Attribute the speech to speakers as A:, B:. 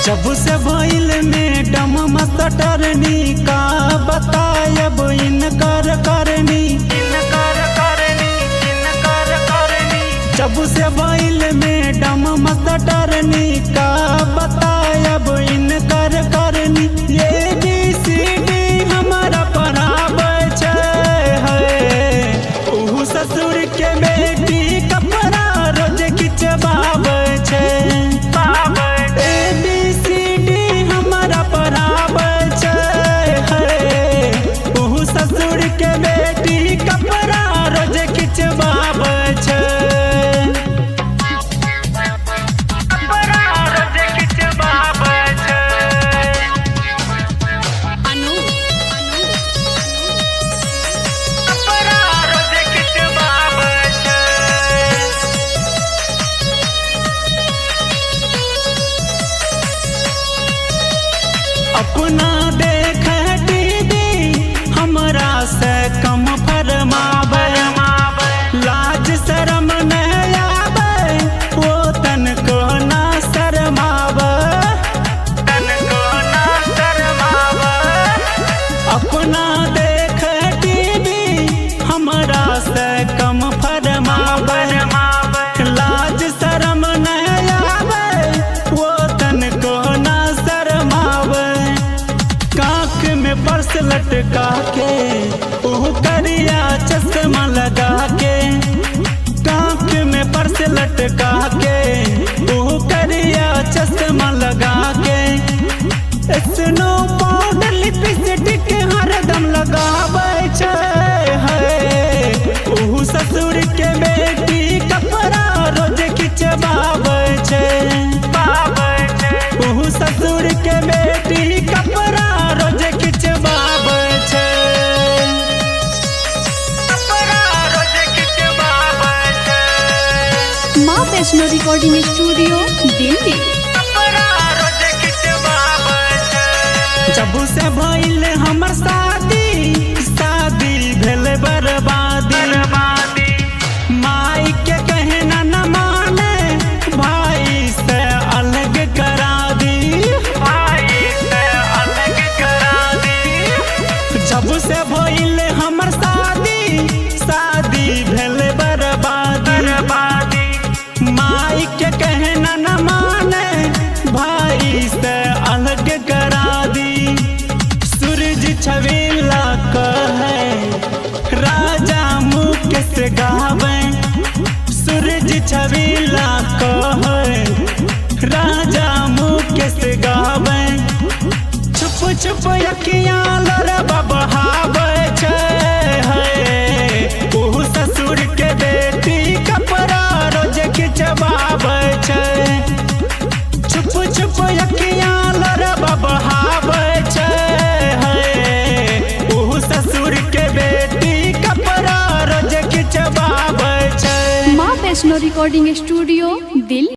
A: जब से भइल मैडम मास्टरनी का बतायब इनकर करनी। जब से भइल मैडम मास्टरनी का बतायब इनकर करनी। ABCD हमारा पढ़ाबै छै उहु ससुर के बेटी कपड़ा रोज खिंचवाबै छै। अपना देख टीवी हमरा से कम फरमावे। लाज शरम नहीं आवे वो तनको ना शरमावे। अपना देख टीवी हमरा से कम फरमावे। लाज शरम नहीं आवे वो तनको ना शरमावे। कांख में पर्स लटका के ओह करिया चश्मा लगा के। कांख में पर्स लटका के ओह करिया चश्मा लगा के। स्नो पाउडर लिपस्टिक हरदम लगाबै छै ओह ससुर के बेटी कपड़ा रोज खिंचवाबै छै। ओह ससुर के बेटी कपड़ा रोज खिंचवाबै छै।
B: माँ वैष्णो रिकॉर्डिंग स्टूडियो दिल्ली।
A: जब से भइल हमर शादी भेल बर्बादी। माई के कहना न माने भाई से अलग करा दी। जब से भइल हमर शादी भेल बर्बादी। माई के कहना न माने भाई से अलग करा दी। सूरज छबीला कहे राजा मुकेश गावे। सूरज छबीला कहे राजा मुकेश गावे। छुप छुप अखियां लरबा बहावे छै ओह ससुर के बेटी कपड़ा रोज खिंचवाबै छै। छुप छुप अखियां लरबा बहावे छै ओह ससुर के बेटी कपड़ा रोज खिंचवाबै छै।
B: माँ वैष्णो रिकॉर्डिंग स्टूडियो दिल्ली।